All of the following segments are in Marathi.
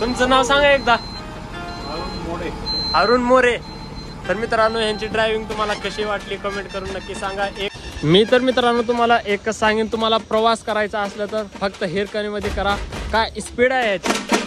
तुमचं नाव सांगा एकदा. अरुण मोरे. तर मित्रांनो यांची ड्रायव्हिंग तुम्हाला कशी वाटली कमेंट करून नक्की सांगा. मी तर मित्रांनो तुम्हाला एकच सांगेन, तुम्हाला प्रवास करायचा असला तर फक्त हिरकणीमध्ये करा. काय स्पीड आहे याची.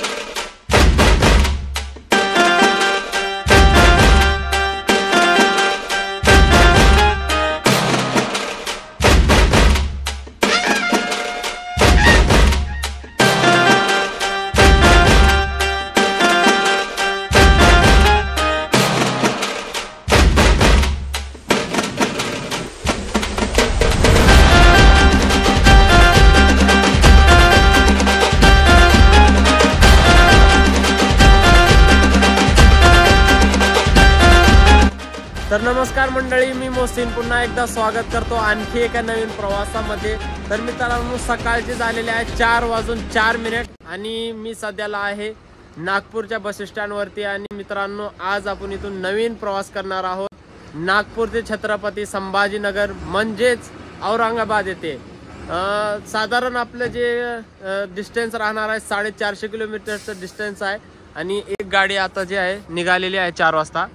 तर नमस्कार मंडळी, मी मोहसिन पुन्हा एकदा स्वागत करतो आणखी एका नवीन प्रवासामध्ये. तर मित्रांनो सकाळचे झालेले आहे 4:04 आणि मी सध्याला आहे नागपूरच्या बस स्टँडवरती. आणि मित्रांनो आज आपण इथून नवीन प्रवास करणार आहोत नागपूर ते छत्रपती संभाजीनगर म्हणजेच औरंगाबाद येथे. साधारण आपलं जे डिस्टन्स राहणार आहे 450 किलोमीटरचं डिस्टन्स आहे. आणि एक गाडी आता जी आहे निघालेली आहे 4 वाजता.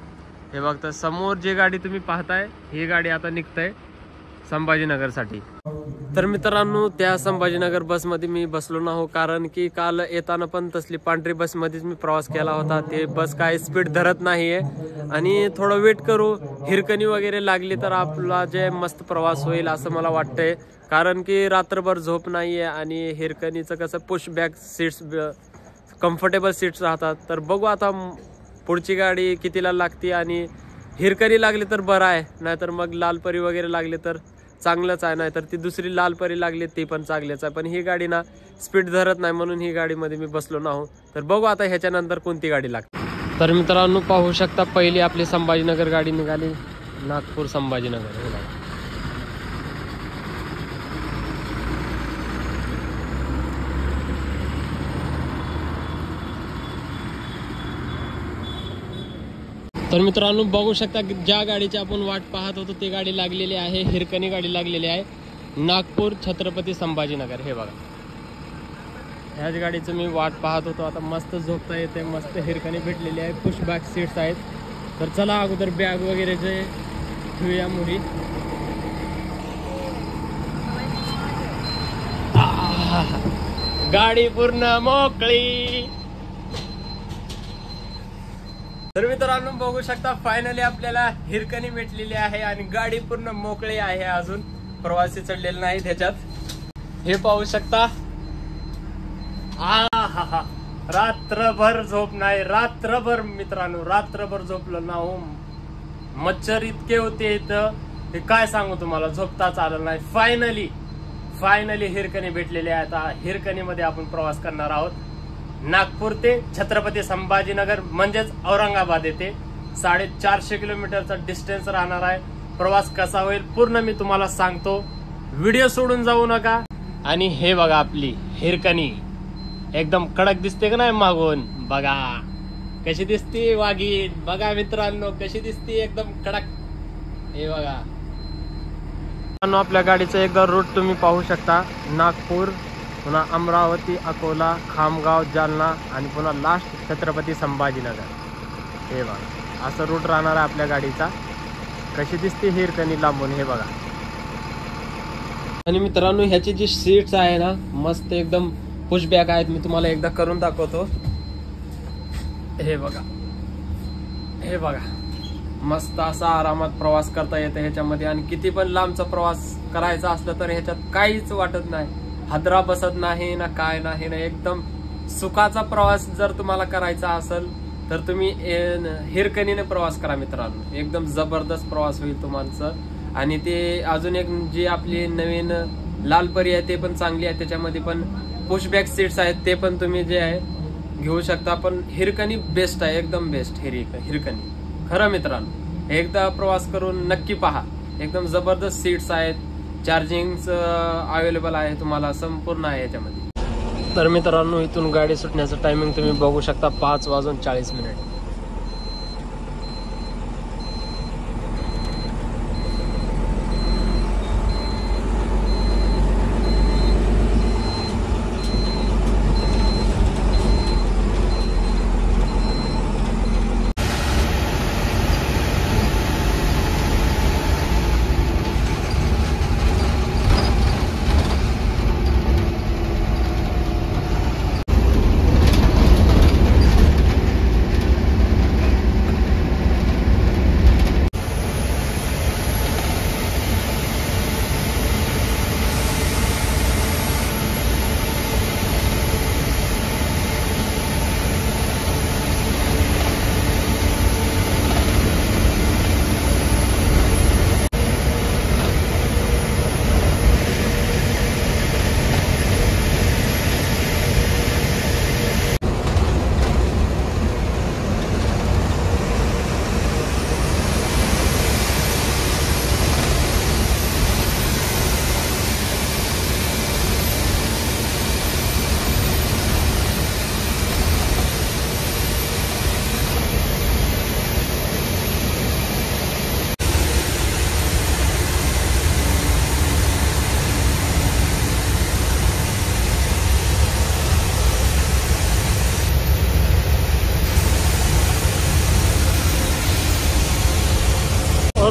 हे बघता समोर जी गाडी तुम्ही पाहताय ही गाडी आता निघताय संभाजीनगरसाठी. तर मित्रांनो त्या संभाजीनगर बसमध्ये मी बसलो नाही, कारण की काल येताना पण तसली पांढरी बसमध्येच मी प्रवास केला होता. ते बस काय स्पीड धरत नाहीये आणि थोडं वेट करू, हिरकणी वगैरे लागली तर आपला जे मस्त प्रवास होईल असं मला वाटतंय. कारण की रात्रभर झोप नाहीये आणि हिरकणीचं कसं push back seats comfortable seats राहतात. तर बघू आता पुढची गाडी कितीला लागते आणि हिरकणी लागली तर बरं आहे, नाहीतर मग लालपरी वगैरे लागली तर चांगलंच आहे, नाहीतर ती दुसरी लालपरी लागली ती पण चांगलीच आहे. पण ही गाडी ना स्पीड धरत नाही म्हणून ही गाडीमध्ये मी बसलो नाही. तर बघू आता ह्याच्यानंतर कोणती गाडी लागते. तर मित्रांनो पाहू शकता पहिली आपली संभाजीनगर गाडी निघाली नागपूर संभाजीनगर. तर मित्रांनो बघू शकता की ज्या गाडीची आपण वाट पाहत होतो ती गाडी लागलेली आहे, हिरकणी गाडी लागलेली आहे नागपूर छत्रपती संभाजीनगर. हे बघा ह्याच गाडीचं मी वाट पाहत होतो. आता मस्त झोपता येते, मस्त हिरकणी भेटलेली आहे, पुश बॅक सीट्स आहेत. तर चला अगोदर बॅग वगैरे जे ठेवूया मुली. गाडी पूर्ण मोकळी. तर मित्रांनो बघू शकता फायनली आपल्याला हिरकणी भेटलेली आहे आणि गाडी पूर्ण मोकळी आहे. अजून प्रवासी चढलेले नाही त्याच्यात. हे पाहू शकता. हा रात्रभर झोप नाही, रात्रभर मित्रांनो रात्रभर झोपलो ना. मच्छर इतके होते इथं ते काय सांगू तुम्हाला, झोपताच आलं नाही. फायनली हिरकणी भेटलेली आहे. आता हिरकणीमध्ये आपण प्रवास करणार आहोत नागपूर ते छत्रपती संभाजीनगर म्हणजेच औरंगाबाद येथे. 450 किलोमीटरचा डिस्टन्स राहणार आहे. प्रवास कसा होईल पूर्ण मी तुम्हाला सांगतो, व्हिडिओ सोडून जाऊ नका. आणि हे बघा आपली हिरकणी एकदम कडक दिसते का नाही मागून, बघा कशी दिसते वाघीण. बघा मित्रांनो कशी दिसते एकदम कडक. हे बघा आपल्या गाडीचं एकदा रूट तुम्ही पाहू शकता. नागपूर, पुन्हा अमरावती, अकोला, खामगाव, जालना आणि पुन्हा लास्ट छत्रपती संभाजीनगर. हे बघा असं रूट राहणार आहे आपल्या गाडीचा. कशी दिसते हिरकणी लांबून हे बघा. आणि मित्रांनो ह्याची जी सीट्स आहे ना मस्त एकदम पुशबॅक आहेत. मी तुम्हाला एकदा करून दाखवतो. हे बघा मस्त असा आरामात प्रवास करता येतं ह्याच्यामध्ये. आणि किती पण लांबचा प्रवास करायचा असला तर ह्याच्यात काहीच वाटत नाही, हादरा बसत नाही ना काय नाही ना. एकदम सुखाचा प्रवास जर तुम्हाला करायचा असेल तर तुम्ही हिरकणीने प्रवास करा मित्रांनो. एकदम जबरदस्त प्रवास होईल तुमचा. आणि ते अजून एक जी आपली नवीन लालपरी आहे ते पण चांगली आहे, त्याच्यामध्ये पण पुशबॅक सीट्स आहेत, ते पण तुम्ही जे आहे घेऊ शकता. पण हिरकणी बेस्ट आहे, एकदम बेस्ट हिरकणी खरं मित्रांनो. एकदा प्रवास करून नक्की पहा, एकदम जबरदस्त सीट्स आहेत, चार्जिंग अवेलेबल आहे तुम्हाला संपूर्ण आहे याच्यामध्ये. तर मित्रांनो इथून गाडी सुटण्याचं टायमिंग तुम्ही बघू शकता 5:40.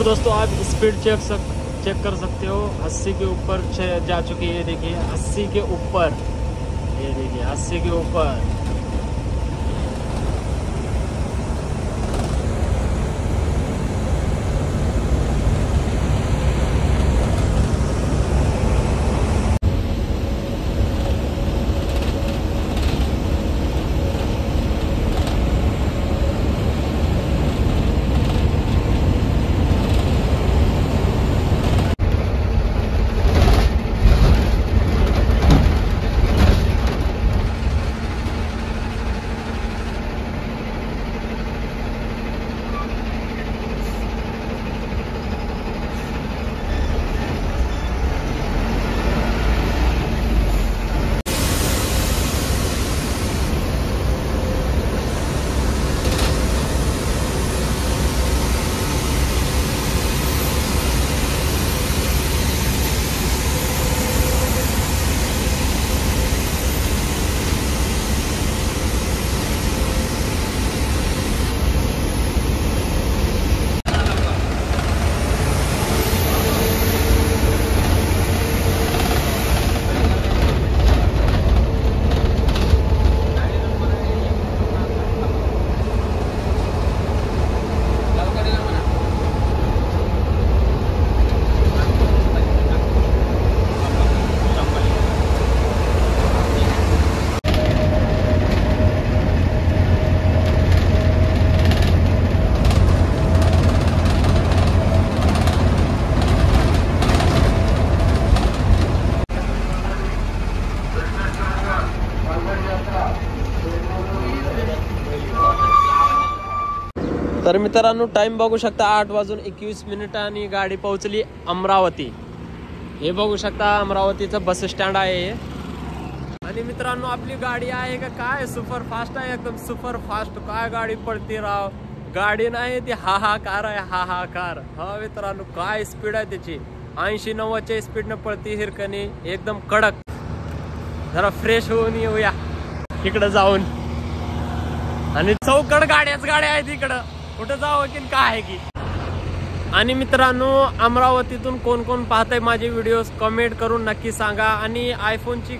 दोस्तों आप स्पीड चेक कर सकते हो, 80 के ऊपर जा चुकी है। देखिए 80 के ऊपर, ये देखिए 80 के ऊपर। तर मित्रांनो टाइम बघू शकता 8:21 आणि गाडी पोहोचली अमरावती। हे बघू शकता अमरावतीचं बस स्टँड आहे। आणि मित्रांनो आपली गाडी आहे का काय सुपर फास्ट आहे, एकदम सुपर फास्ट। काय गाडी पळते राव, गाडी नाही ती हाहाकार आहे, हाहाकार। हा मित्रांनो काय स्पीड आहे त्याची, 80-90 च्या स्पीडने पळती हिरकणी, एकदम कडक। जरा फ्रेश होऊन येऊया इकडे जाऊन, आणि चौकड गाड्याच गाड्या आहेत इकडं, कुठं जावं की काय आहे की। आणि मित्रांनो अमरावतीतून कोण कोण पाहताय माझे व्हिडिओज कमेंट करून नक्की सांगा, आणि आयफोनची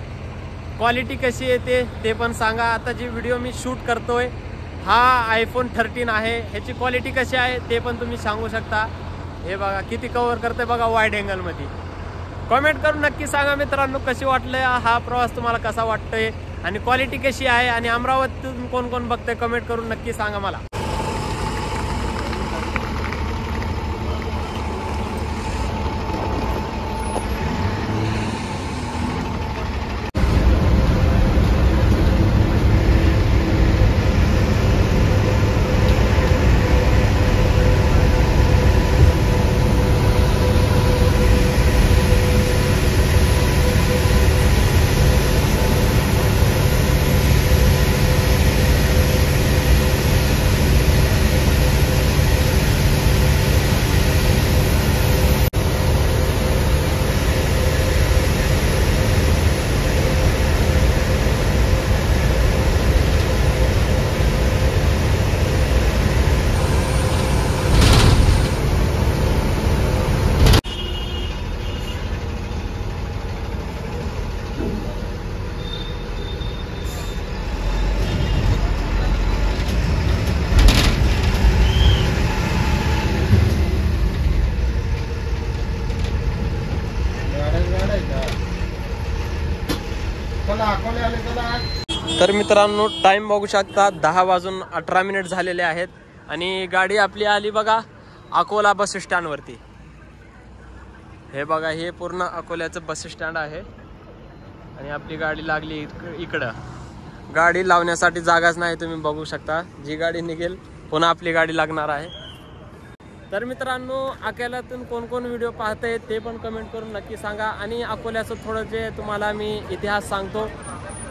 क्वालिटी कशी येते ते पण सांगा। आता जी व्हिडिओ मी शूट करतोय हा आयफोन 13 आहे, ह्याची क्वालिटी कशी आहे ते पण तुम्ही सांगू शकता। हे बघा किती कव्हर करते बघा वाईड अँगल मध्ये। कमेंट करून नक्की सांगा मित्रांनो कशी वाटलंय हा प्रवास, तुम्हाला कसा वाटतोय आणि क्वालिटी कशी आहे, आणि अमरावतीतून कोण कोण बघतंय कमेंट करून नक्की सांगा मला। तर मित्रांनो टाइम बघू शकता 10:18 झालेले आहेत, आणि गाडी आपली आली बघा अकोला बस स्टँड वरती। हे बघा हे पूर्ण अकोल्याचं बस स्टँड आहे, आणि आपली गाडी लागली इकडं। गाडी लावण्यासाठी जागाच नाही, तुम्ही बघू शकता। जी गाडी निघेल पुन्हा आपली गाडी लागणार आहे। तर मित्रांनो अकोल्यातून कोण कोण व्हिडिओ पाहते ते पण कमेंट करून नक्की सांगा, आणि अकोल्याचं थोडं जे तुम्हाला मी इतिहास सांगतो।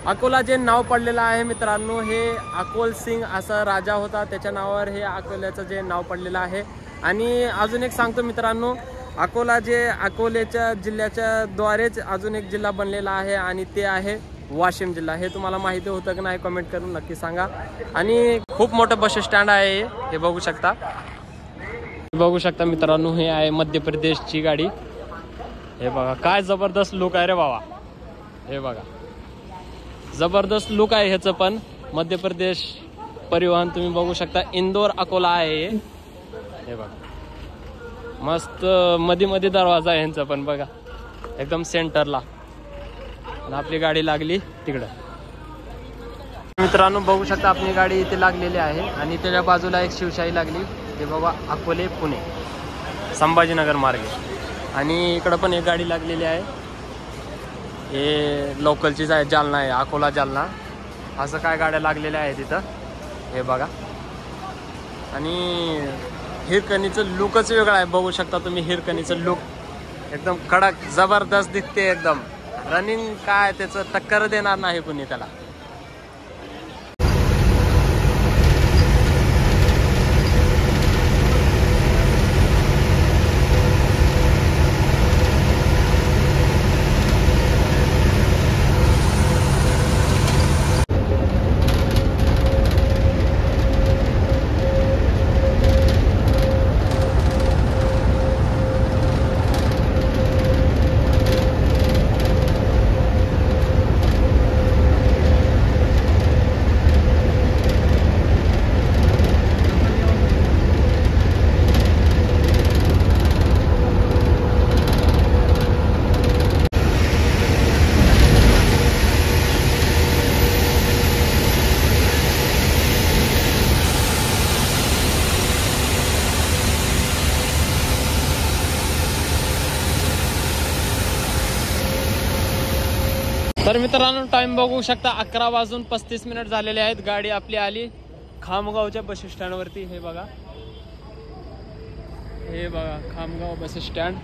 अकोला जे नाव पडलेलं आहे मित्रांनो, हे अकोल सिंग असा राजा होता, त्याच्या नावावर हे अकोल्याचं जे नाव पडलेलं आहे। आणि अजून एक सांगतो मित्रांनो, अकोला जे अकोल्याच्या जिल्ह्याच्या द्वारेच अजून एक जिल्हा बनलेला आहे, आणि ते आहे वाशिम जिल्हा। हे तुम्हाला माहिती होतं की नाही कमेंट करून नक्की सांगा। आणि खूप मोठं बस स्टँड आहे हे बघू शकता। बघू शकता मित्रांनो, हे आहे मध्य प्रदेशची गाडी. हे बघा काय जबरदस्त लुक आहे रे बाबा. हे बघा जबरदस्त लुक आहे ह्याचं पण. मध्य प्रदेश परिवहन तुम्ही बघू शकता, इंदोर अकोला आहे हे बघा. मस्त मध्ये मध्ये दरवाजा आहे ह्यांचा पण बघा, एकदम सेंटरला. आणि आपली गाडी लागली तिकडं. मित्रांनो बघू शकता आपली गाडी इथे लागलेली आहे आणि त्याच्या बाजूला एक शिवशाही लागली. हे बाबा अकोले पुणे संभाजीनगर मार्गे. आणि इकडं पण एक गाडी लागलेली आहे, हे लोकलचीच आहे, जालना आहे, अकोला जालना असं काय गाड्या लागलेल्या आहेत तिथं. हे बघा. आणि हिरकणीचं लुकच वेगळं आहे. बघू शकता तुम्ही हिरकणीचं लुक एकदम कडक जबरदस्त दिसते एकदम. रनिंग काय त्याचं टक्कर देणार नाही कुणी त्याला. तर मित्रांनो टाइम बघू शकता 11:35 झालेले आहेत. गाडी आपली आली खामगावच्या बस स्टँड वरती. हे बघा, हे बघा खामगाव बस स्टँड.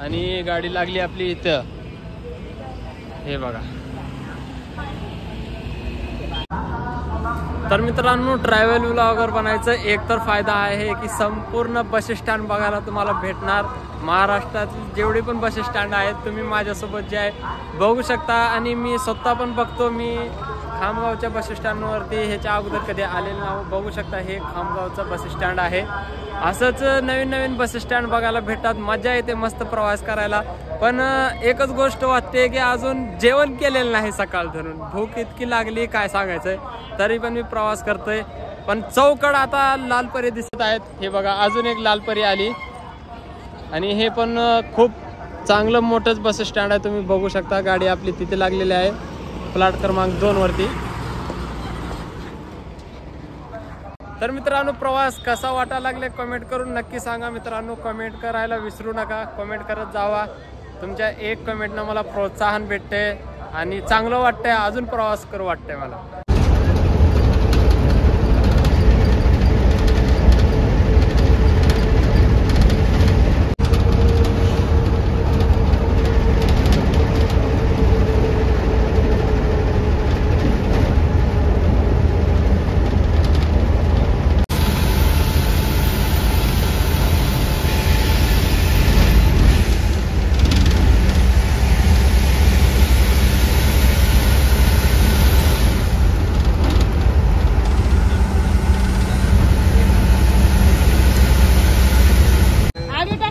आणि गाडी लागली आपली इथं. हे बघा. तर मित्रांनो ट्रॅव्हल व्लॉगर बनायचं एक तर फायदा आहे की संपूर्ण बस स्टँड बघायला तुम्हाला भेटणार. महाराष्ट्रातील जेवढे पण बस स्टँड आहेत तुम्ही माझ्यासोबत जे आहे बघू शकता. आणि मी स्वतः पण बघतो. मी खामगावच्या बस स्टँडवरती ह्याच्या अगोदर कधी आलेलं नाव. बघू शकता हे खामगावचं बस स्टँड आहे. असंच नवीन नवीन बस स्टँड बघायला भेटतात, मजा येते मस्त प्रवास करायला. पण एकच गोष्ट वाटते की अजून जेवण केलेलं नाही सकाळ धरून. भूक इतकी लागली काय सांगायचंय. तरी पण मी प्रवास करतोय. पण चौकड आता लालपरी दिसत आहेत. हे बघा अजून एक लालपरी आली. आणि हे पण खूप चांगलं मोठंच बस स्टँड आहे. तुम्ही बघू शकता गाडी आपली तिथे लागलेली आहे प्लॅट क्रमांक 2 वरती. तर मित्रांनो प्रवास कसा वाटायला लागले कमेंट करून नक्की सांगा. मित्रांनो कमेंट करायला विसरू नका, कमेंट करत जावा. तुमच्या एक कमेंटनं मला प्रोत्साहन भेटते आणि चांगलं वाटतंय, अजून प्रवास करू वाटतंय मला.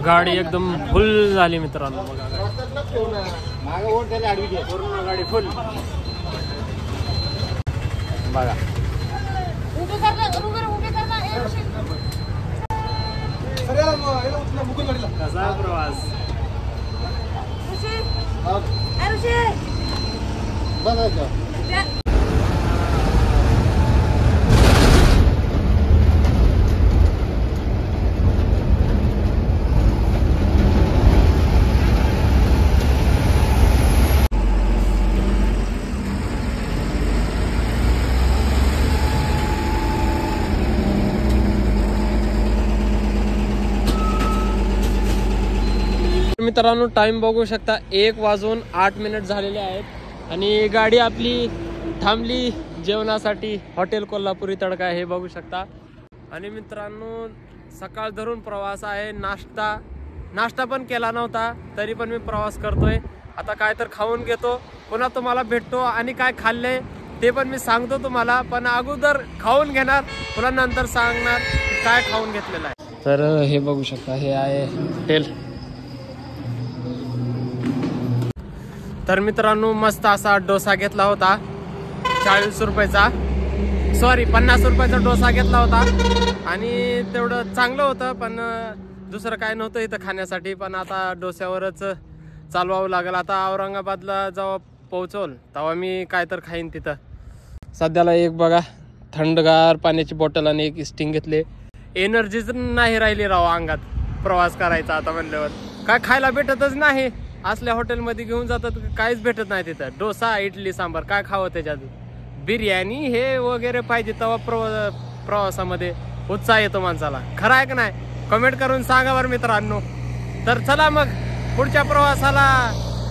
गाडी एकदम फुल झाली मित्रांनो. पूर्ण गाडी फुल बघा. कसा प्रवास. मित्रांनो टाइम बघू शकता 1:08 झालेले आहेत. आणि गाडी आपली थांबली जेवणासाठी. हॉटेल कोल्हापुरी तडका हे बघू शकता. आणि मित्रांनो सकाळ धरून प्रवास आहे. नाश्ता पण केला नव्हता तरी पण मी प्रवास करतोय. आता काय तर खाऊन घेतो, पुन्हा तुम्हाला भेटतो. आणि काय खाल्ले ते पण मी सांगतो तुम्हाला. पण अगोदर खाऊन घेणार, पुन्हा नंतर सांगणार काय खाऊन घेतलेलं आहे. तर हे बघू शकता, हे आहे हॉटेल. तर मित्रांनो मस्त असा डोसा घेतला होता 40 रुपयाचा, सॉरी 50 रुपयाचा डोसा घेतला होता. आणि तेवढं चांगलं होतं, पण दुसरं काय नव्हतं इथं खाण्यासाठी. पण आता डोस्यावरच चालवावं लागेल. आता औरंगाबादला जेव्हा पोहोचवल तेव्हा मी काय तर खाईन तिथं. सध्याला एक बघा थंडगार पाण्याची बॉटल आणि एक स्टिंग घेतले. एनर्जीच नाही राहिली राव अंगात प्रवास करायचा आता म्हणल्यावर. काय खायला भेटतच नाही. असल्या हॉटेलमध्ये घेऊन जातात काहीच भेटत नाही तिथं. डोसा इडली सांबार काय खावं, त्याच्यात बिर्याणी हे वगैरे पाहिजे तेव्हा प्रवासामध्ये उत्साह येतो माणसाला. खरं आहे का नाही? कमेंट करून सांगा बरं मित्रांनो. तर चला मग पुढच्या प्रवासाला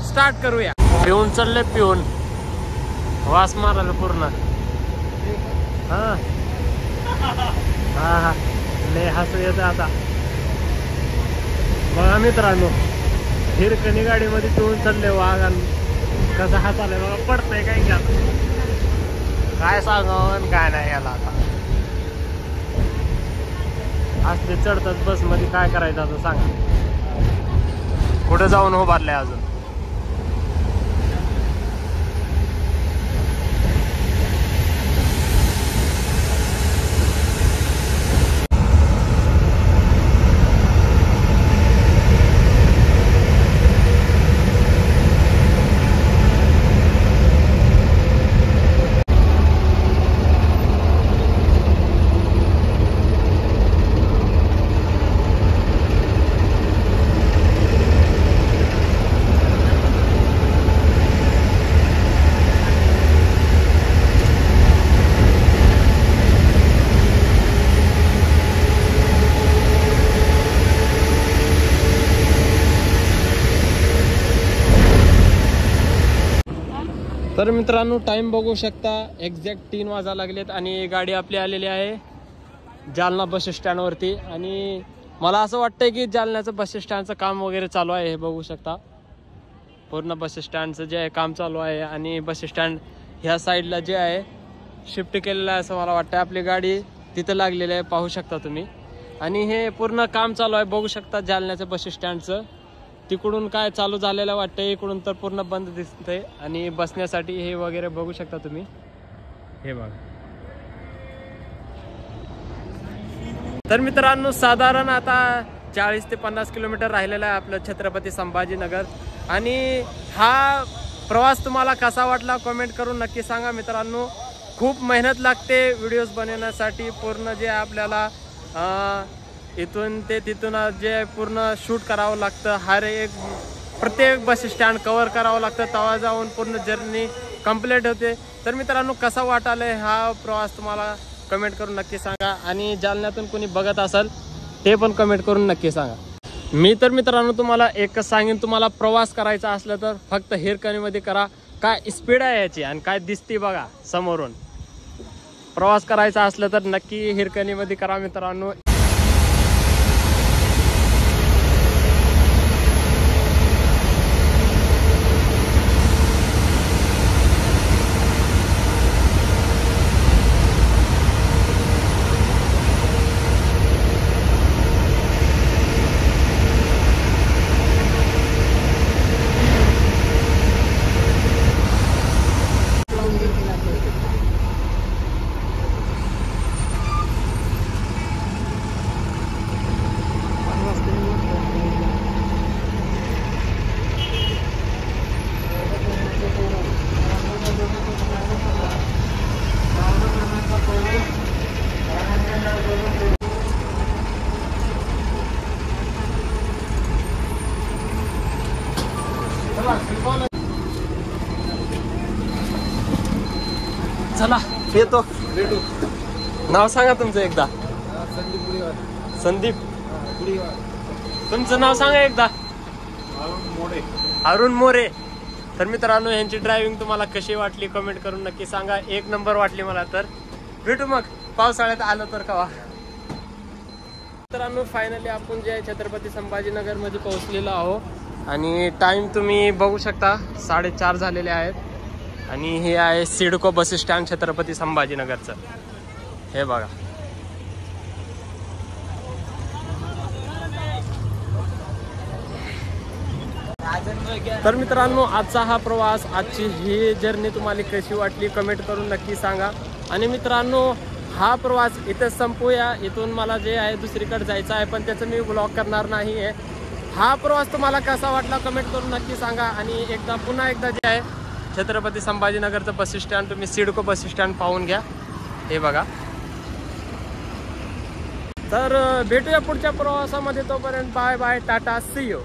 स्टार्ट करूया. पिऊन चालले, पिऊन वास मारायला पूर्ण. हा हा हा लय हसू येतं आता. बघा मित्रांनो हिरकणी गाडीमध्ये पिऊन चालले वाघान कसं हाताला बघा पडतंय काय घ्या. काय सांगावं काय नाही याला. आता असले चढतात बस मध्ये, काय करायचं आता सांगा. कुठे जाऊन उभारलंय अजून. तर मित्रांनो टाइम बघू शकता, एक्झॅक्ट 3 वाजा लागलेत आणि गाडी आपली आलेली आहे जालना बस स्टँडवरती. आणि मला असं वाटतंय की जालन्याचं बस स्टँडचं काम वगैरे चालू आहे. हे बघू शकता पूर्ण बस स्टँडचं जे आहे काम चालू आहे. आणि बस स्टँड ह्या साईडला जे आहे शिफ्ट केलेलं आहे असं मला वाटतं. आपली गाडी तिथं लागलेली आहे पाहू शकता तुम्ही. आणि हे पूर्ण काम चालू आहे बघू शकता जालन्याचं बस स्टँडचं. तिकडून काय चालू झालेलं वाटतंय, इकडून तर पूर्ण बंद दिसतंय. आणि बसण्यासाठी हे वगैरे बघू शकता तुम्ही. हे बघा. तर मित्रांनो साधारण आता 40 ते 50 किलोमीटर राहिलेला आहे आपलं छत्रपती संभाजीनगर. आणि हा प्रवास तुम्हाला कसा वाटला कमेंट करून नक्की सांगा मित्रांनो. खूप मेहनत लागते व्हिडिओज बनवण्यासाठी. पूर्ण जे आपल्याला इथून ते तिथून जे पूर्ण शूट करावं लागतं. हर एक प्रत्येक बस स्टँड कव्हर करावं लागतं. तेव्हा जाऊन पूर्ण जर्नी कंप्लीट होते. तर मित्रांनो कसा वाटायला हा प्रवास तुम्हाला कमेंट करून नक्की सांगा. आणि जालन्यातून कोणी बघत असेल ते पण कमेंट करून नक्की सांगा. मी तर मित्रांनो तुम्हाला एकच सांगेन, तुम्हाला प्रवास करायचा असला तर फक्त हिरकणीमध्ये करा. काय स्पीड आहे याची आणि काय दिसते बघा समोरून. प्रवास करायचा असला तर नक्की हिरकणीमध्ये करा मित्रांनो. चला येतो. नाव सांगा तुमचं एकदा. संदीप. तुमचं नाव सांगा एकदा. अरुण मोरे. तर मित्रांनो यांची ड्रायव्हिंग तुम्हाला कशी वाटली कमेंट करून नक्की सांगा. एक नंबर वाटली मला. तर भेटू मग पावसाळ्यात आलो तर कवा. मित्रांनो फायनली आपण जे छत्रपती संभाजीनगर मध्ये पोहोचलेलो आहोत. आणि टाइम तुम्ही बघू शकता 4:30 झालेले आहेत. आणि हे आहे सिडको बस स्टँड छत्रपती संभाजीनगरचं. हे बघा तर मित्रांनो, आजचा हा प्रवास, आजची ही जर्नी तुम्हाला कशी वाटली कमेंट करून नक्की सांगा. आणि मित्रांनो, हा प्रवास इथे संपूया. इथून मला जे आहे दुसरीकडे जायचं आहे, पण त्याचं मी ब्लॉग करणार नाही आहे. हा प्रवास तुम्हाला कसा वाटला कमेंट करून नक्की सांगा. आणि पुन्हा एकदा जे आहे छत्रपती संभाजीनगरचं बस स्टँड, तुम्ही सिडको बस स्टँड पाहून घ्या. हे बघा. तर भेटूया पुढच्या प्रवासामध्ये. तोपर्यंत bye bye, tata, see you.